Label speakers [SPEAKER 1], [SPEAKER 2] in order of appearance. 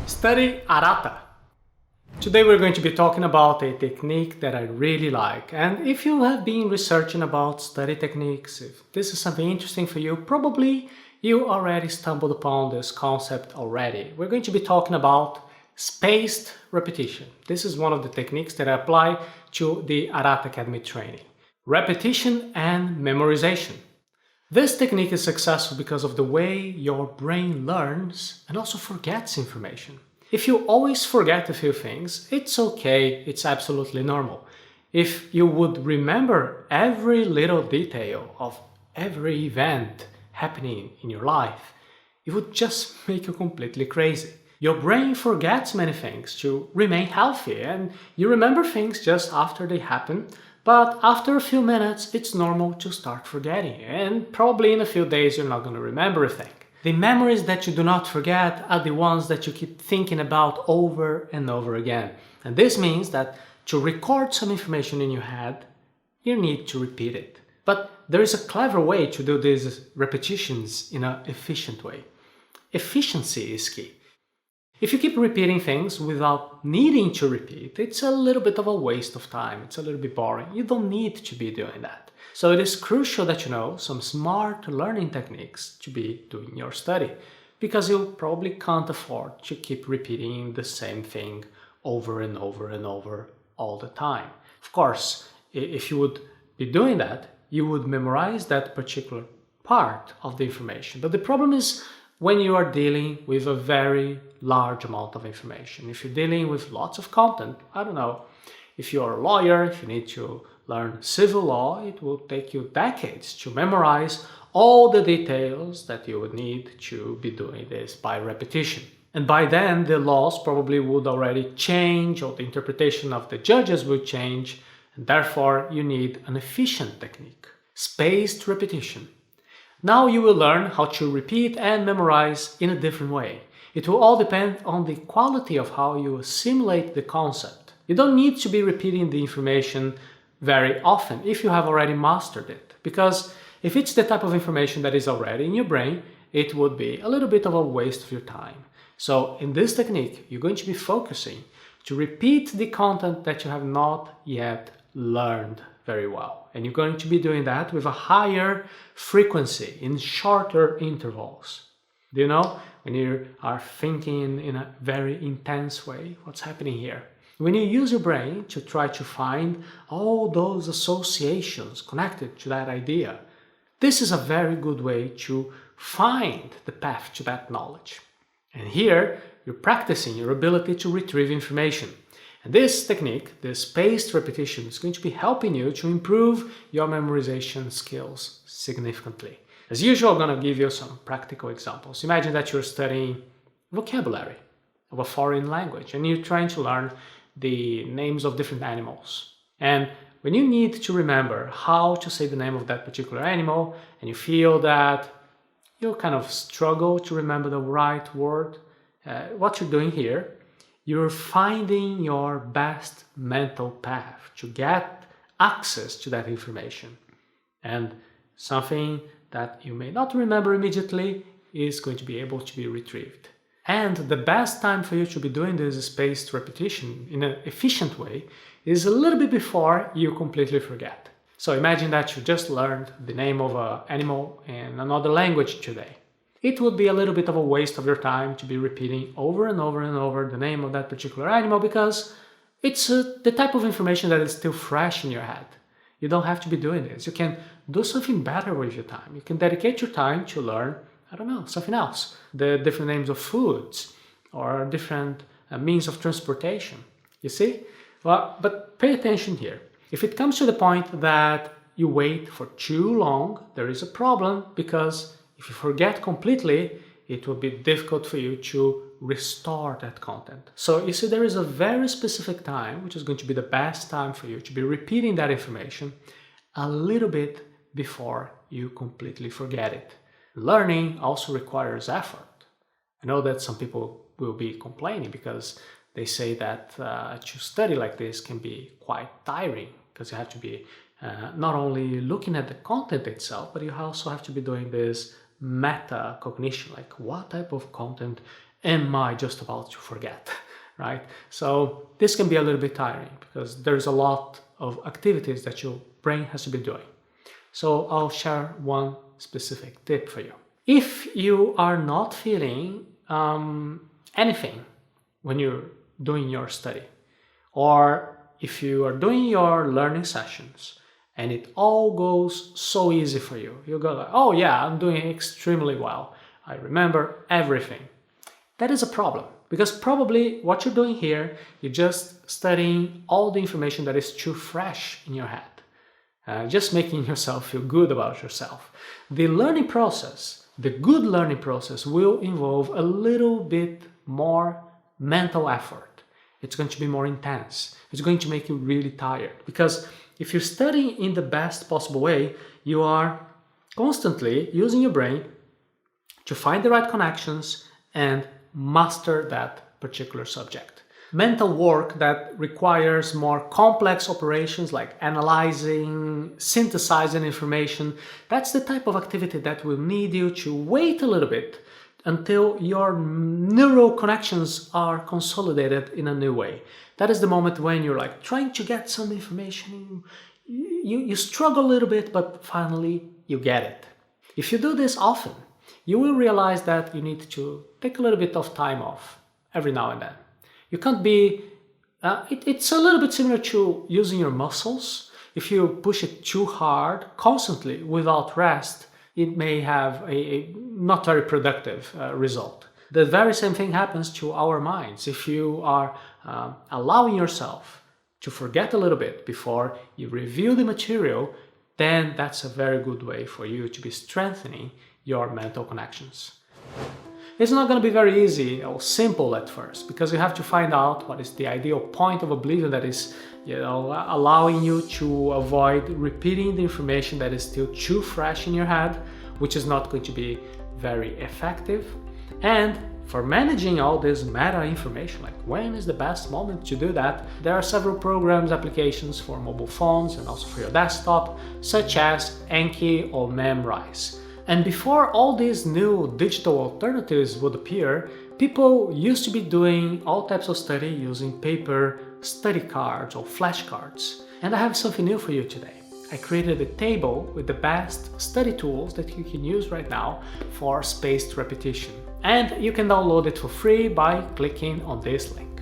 [SPEAKER 1] Study Arata. Today we're going to be talking about a technique that I really like, and if you have been researching about study techniques, if this is something interesting for you, probably you already stumbled upon this concept already. We're going to be talking about spaced repetition. This is one of the techniques that I apply to the Arata Academy training. Repetition and memorization. This technique is successful because of the way your brain learns and also forgets information. If you always forget a few things, it's okay, it's absolutely normal. If you would remember every little detail of every event happening in your life, it would just make you completely crazy. Your brain forgets many things to remain healthy, and you remember things just after they happen, but after a few minutes it's normal to start forgetting, and probably in a few days you're not going to remember a thing. The memories that you do not forget are the ones that you keep thinking about over and over again. And this means that to record some information in your head, you need to repeat it. But there is a clever way to do these repetitions in an efficient way. Efficiency is key. If you keep repeating things without needing to repeat, it's a little bit of a waste of time. It's a little bit boring. You don't need to be doing that. So it is crucial that you know some smart learning techniques to be doing your study, because you probably can't afford to keep repeating the same thing over and over and over all the time. Of course, if you would be doing that, you would memorize that particular part of the information. But the problem is when you are dealing with a very large amount of information. If you're dealing with lots of content, I don't know, if you're a lawyer, if you need to learn civil law, it will take you decades to memorize all the details that you would need to be doing this by repetition. And by then, the laws probably would already change, or the interpretation of the judges will change, and therefore you need an efficient technique. Spaced repetition. Now you will learn how to repeat and memorize in a different way. It will all depend on the quality of how you assimilate the concept. You don't need to be repeating the information very often if you have already mastered it, because if it's the type of information that is already in your brain, it would be a little bit of a waste of your time. So in this technique, you're going to be focusing to repeat the content that you have not yet learned very well. And you're going to be doing that with a higher frequency in shorter intervals. Do you know, when you are thinking in a very intense way, what's happening here? When you use your brain to try to find all those associations connected to that idea, this is a very good way to find the path to that knowledge. And here, you're practicing your ability to retrieve information. And this technique, this spaced repetition, is going to be helping you to improve your memorization skills significantly. As usual, I'm going to give you some practical examples. Imagine that you're studying vocabulary of a foreign language and you're trying to learn the names of different animals. And when you need to remember how to say the name of that particular animal and you feel that you kind of struggle to remember the right word, what you're doing here, you're finding your best mental path to get access to that information. And something that you may not remember immediately is going to be able to be retrieved. And the best time for you to be doing this spaced repetition in an efficient way is a little bit before you completely forget. So imagine that you just learned the name of an animal in another language today. It would be a little bit of a waste of your time to be repeating over and over and over the name of that particular animal, because it's the type of information that is still fresh in your head. You don't have to be doing this. You can do something better with your time. You can dedicate your time to learn, I don't know, something else. The different names of foods or different means of transportation. You see? Well, but pay attention here. If it comes to the point that you wait for too long, there is a problem, because if you forget completely, it will be difficult for you to restore that content. So you see, there is a very specific time, which is going to be the best time for you to be repeating that information a little bit before you completely forget it. Learning also requires effort. I know that some people will be complaining because they say that to study like this can be quite tiring, because you have to be not only looking at the content itself, but you also have to be doing this meta cognition, like what type of content am I just about to forget, right? So this can be a little bit tiring because there's a lot of activities that your brain has to be doing. So I'll share one specific tip for you. If you are not feeling anything when you're doing your study, or if you are doing your learning sessions and it all goes so easy for you, you go like, oh yeah, I'm doing extremely well, I remember everything. That is a problem, because probably what you're doing here, you're just studying all the information that is too fresh in your head, just making yourself feel good about yourself. The learning process, the good learning process, will involve a little bit more mental effort. It's going to be more intense. It's going to make you really tired, because if you're studying in the best possible way, you are constantly using your brain to find the right connections and master that particular subject. Mental work that requires more complex operations like analyzing, synthesizing information, that's the type of activity that will need you to wait a little bit until your neural connections are consolidated in a new way. That is the moment when you're like trying to get some information, you struggle a little bit, but finally you get it. If you do this often, you will realize that you need to take a little bit of time off every now and then. You can't be, it's a little bit similar to using your muscles. If you push it too hard constantly without rest, it may have a not very productive result. The very same thing happens to our minds. If you are allowing yourself to forget a little bit before you review the material, then that's a very good way for you to be strengthening your mental connections. It's not going to be very easy or simple at first, because you have to find out what is the ideal point of oblivion that is, allowing you to avoid repeating the information that is still too fresh in your head, which is not going to be very effective. And for managing all this meta information, like when is the best moment to do that, there are several programs, applications for mobile phones and also for your desktop, such as Anki or Memrise. And before all these new digital alternatives would appear, people used to be doing all types of study using paper study cards or flashcards. And I have something new for you today. I created a table with the best study tools that you can use right now for spaced repetition. And you can download it for free by clicking on this link.